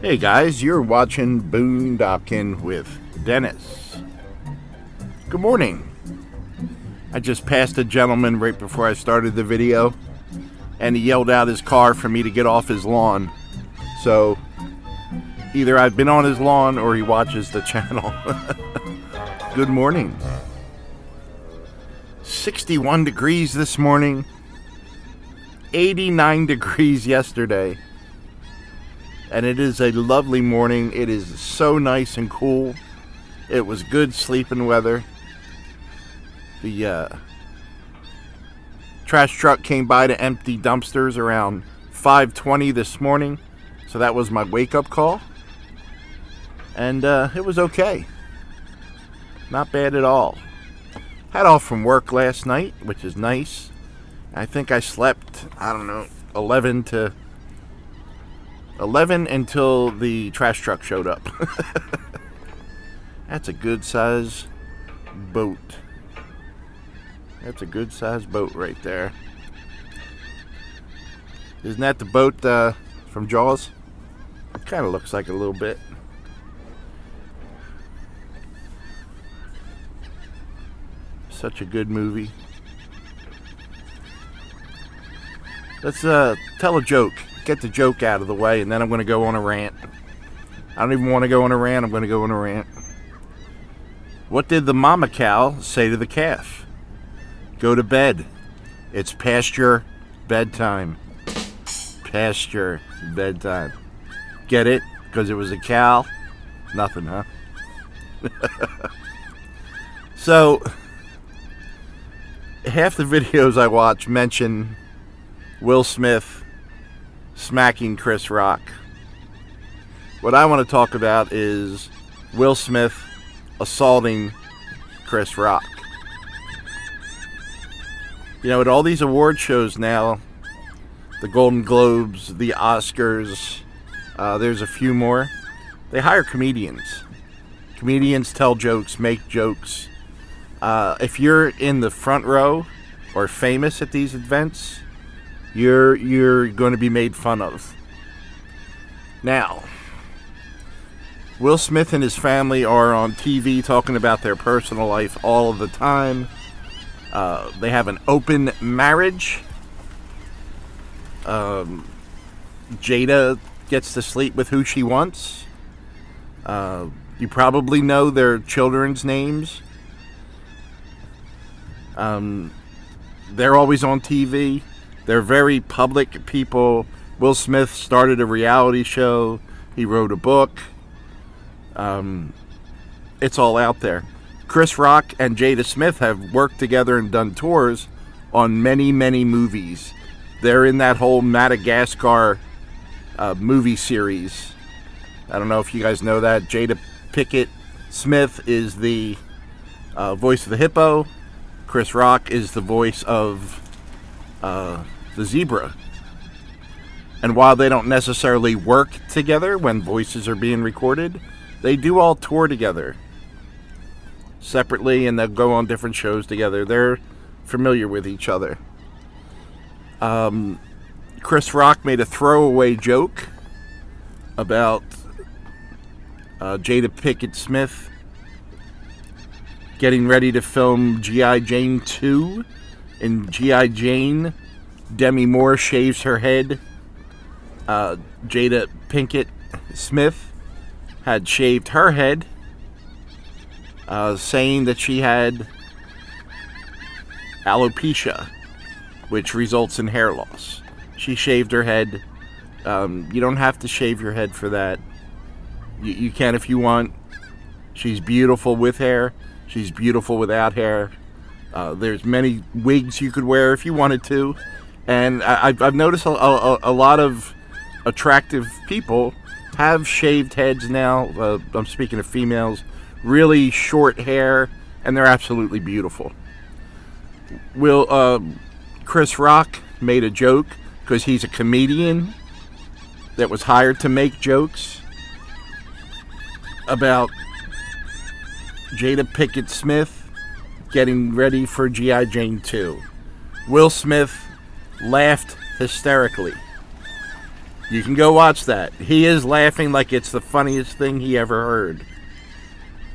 Hey guys, you're watching Boondocking with Dennis. Good morning. I just passed a gentleman right before I started the video, and he yelled out his car for me to get off his lawn. So, either I've been on his lawn or he watches the channel. Good morning. 61 degrees this morning. 89 degrees yesterday. And it is a lovely morning. It is so nice and cool. It was good sleeping weather. The trash truck came by to empty dumpsters around 5:20 this morning. So that was my wake-up call. And it was okay. Not bad at all. Had off from work last night, which is nice. I think I slept, 11 until the trash truck showed up. That's a good size boat. That's a good size boat right there. Isn't that the boat from Jaws? It kind of looks like a little bit. Such a good movie. Let's tell a joke. Get the joke out of the way, and then I'm going to go on a rant. I don't even want to go on a rant. I'm going to go on a rant. What did the mama cow say to the calf? Go to bed. It's past your bedtime. Past your bedtime. Get it? Because it was a cow? Nothing, huh? So, half the videos I watch mention Will Smith smacking Chris Rock. What I want to talk about is Will Smith assaulting Chris Rock. You know, at all these award shows now, the Golden Globes, the Oscars, there's a few more, they hire comedians. Comedians tell jokes, make jokes. If you're in the front row or famous at these events, you're going to be made fun of. Now, Will Smith and his family are on TV talking about their personal life all of the time. They have an open marriage. Jada gets to sleep with who she wants. You probably know their children's names. They're always on TV. They're very public people. Will Smith started a reality show. He wrote a book. It's all out there. Chris Rock and Jada Smith have worked together and done tours on many, many movies. They're in that whole Madagascar movie series. I don't know if you guys know that. Jada Pinkett Smith is the voice of the hippo. Chris Rock is the voice of the zebra. And while they don't necessarily work together when voices are being recorded, they do all tour together separately, and they'll go on different shows together. They're familiar with each other. Chris Rock made a throwaway joke about Jada Pinkett Smith getting ready to film G.I. Jane 2. In G.I. Jane, Demi Moore shaves her head. Jada Pinkett Smith had shaved her head, saying that she had alopecia, which results in hair loss. She shaved her head. You don't have to shave your head for that. You can if you want. She's beautiful with hair. She's beautiful without hair. There's many wigs you could wear if you wanted to. And I've noticed a lot of attractive people have shaved heads now. I'm speaking of females. Really short hair, and they're absolutely beautiful. Chris Rock made a joke because he's a comedian that was hired to make jokes about Jada Pinkett Smith getting ready for G.I. Jane 2. Will Smith laughed hysterically. You can go watch that. He is laughing like it's the funniest thing he ever heard.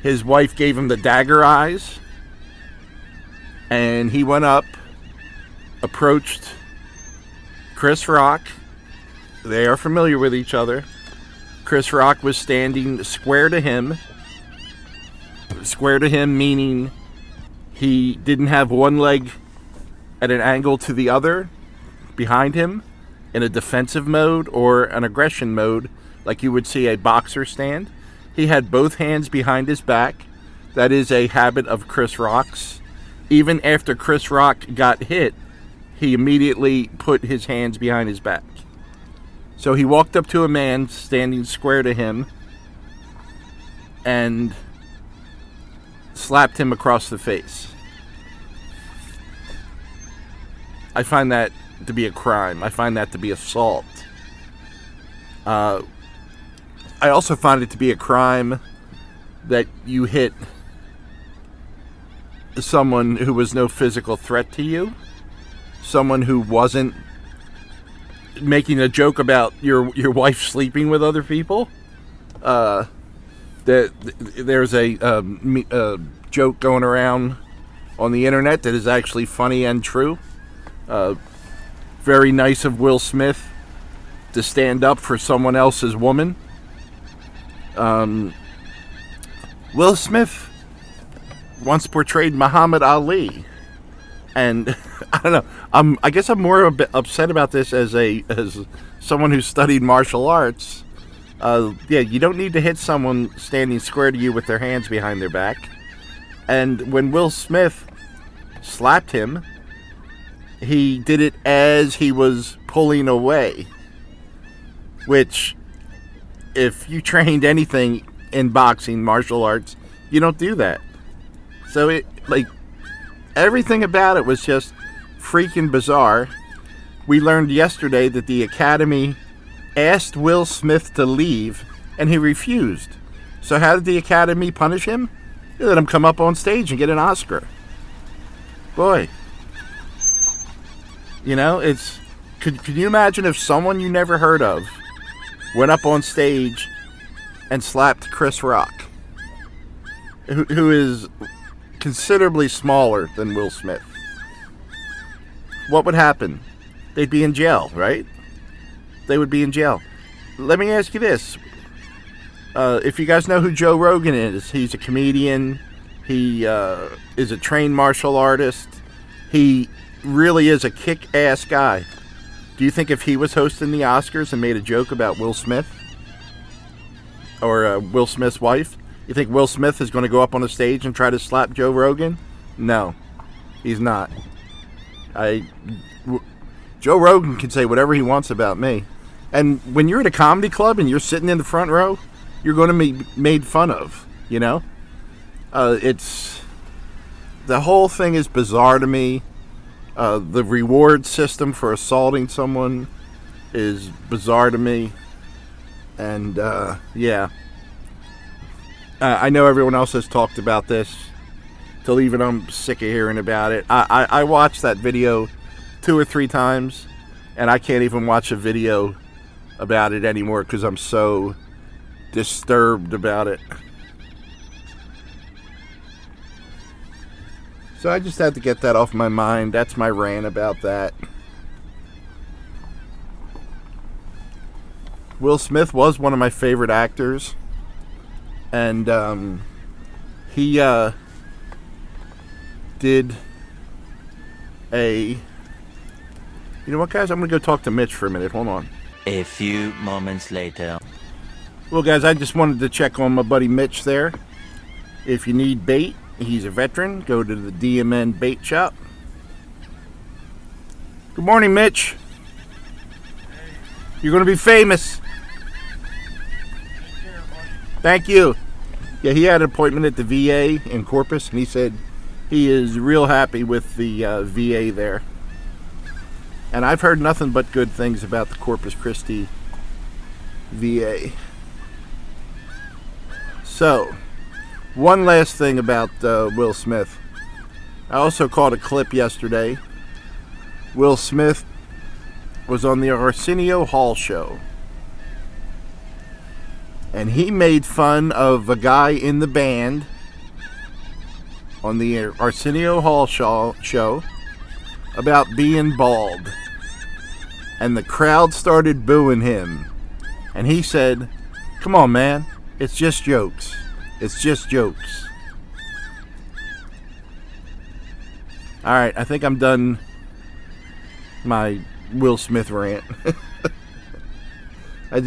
His wife gave him the dagger eyes, and he went up, approached Chris Rock. They are familiar with each other. Chris Rock was standing square to him. Square to him meaning he didn't have one leg at an angle to the other behind him in a defensive mode or an aggression mode like you would see a boxer stand. He had both hands behind his back. That is a habit of Chris Rock's. Even after Chris Rock got hit, he immediately put his hands behind his back. So he walked up to a man standing square to him and slapped him across the face. I find that to be a crime. I find that to be assault. I also find it to be a crime that you hit someone who was no physical threat to you, someone who wasn't making a joke about your wife sleeping with other people. There's a joke going around on the internet that is actually funny and true. Very nice of Will Smith to stand up for someone else's woman. Will Smith once portrayed Muhammad Ali, and I don't know. I guess I'm more a bit upset about this as someone who studied martial arts. Yeah, you don't need to hit someone standing square to you with their hands behind their back. And when Will Smith slapped him, he did it as he was pulling away. Which, if you trained anything in boxing, martial arts, you don't do that. So everything about it was just freaking bizarre. We learned yesterday that the Academy asked Will Smith to leave, and he refused. So how did the Academy punish him? They let him come up on stage and get an Oscar. Boy. You know, could you imagine if someone you never heard of went up on stage and slapped Chris Rock, who is considerably smaller than Will Smith? What would happen? They'd be in jail, right? They would be in jail. Let me ask you this. If you guys know who Joe Rogan is, he's a comedian. He is a trained martial artist. He really is a kick-ass guy. Do you think if he was hosting the Oscars and made a joke about Will Smith or Will Smith's wife, you think Will Smith is going to go up on the stage and try to slap Joe Rogan? No, he's not. Joe Rogan can say whatever he wants about me. And when you're at a comedy club and you're sitting in the front row, you're going to be made fun of, you know? The whole thing is bizarre to me. The reward system for assaulting someone is bizarre to me. And, yeah. I know everyone else has talked about this till even I'm sick of hearing about it. I watched that video 2 or 3 times, and I can't even watch a video about it anymore because I'm so disturbed about it. So I just had to get that off my mind. That's my rant about that. Will Smith was one of my favorite actors. And he did a... You know what, guys? I'm going to go talk to Mitch for a minute. Hold on. A few moments later. Well, guys, I just wanted to check on my buddy Mitch there. If you need bait, he's a veteran. Go to the DMN Bait Shop. Good morning, Mitch. You're going to be famous. Thank you. Yeah, he had an appointment at the VA in Corpus, and he said he is real happy with the VA there. And I've heard nothing but good things about the Corpus Christi VA. So, one last thing about Will Smith. I also caught a clip yesterday. Will Smith was on the Arsenio Hall show. And he made fun of a guy in the band on the Arsenio Hall show about being bald. And the crowd started booing him. And he said, "Come on, man. It's just jokes. It's just jokes." Alright, I think I'm done my Will Smith rant. I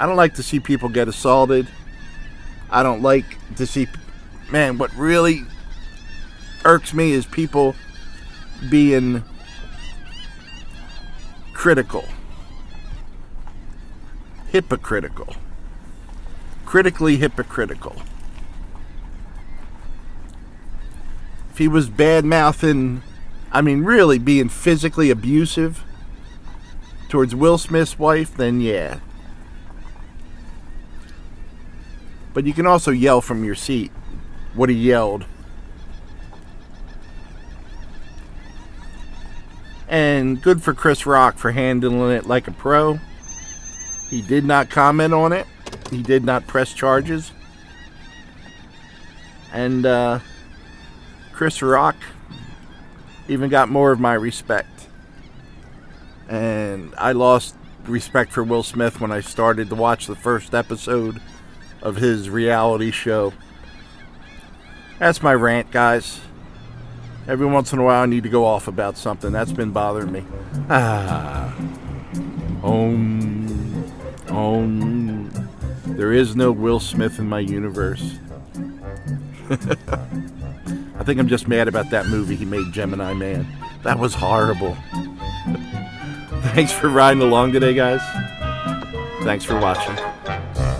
don't like to see people get assaulted. I don't like to see... Man, what really irks me is people being critical. Hypocritical. Critically hypocritical. If he was bad-mouthing, really being physically abusive towards Will Smith's wife, then yeah. But you can also yell from your seat what he yelled. And good for Chris Rock for handling it like a pro. He did not comment on it. He did not press charges. And Chris Rock even got more of my respect. And I lost respect for Will Smith when I started to watch the first episode of his reality show. That's my rant, guys. Every once in a while I need to go off about something. That's been bothering me. There is no Will Smith in my universe. I think I'm just mad about that movie he made, Gemini Man. That was horrible. Thanks for riding along today, guys. Thanks for watching.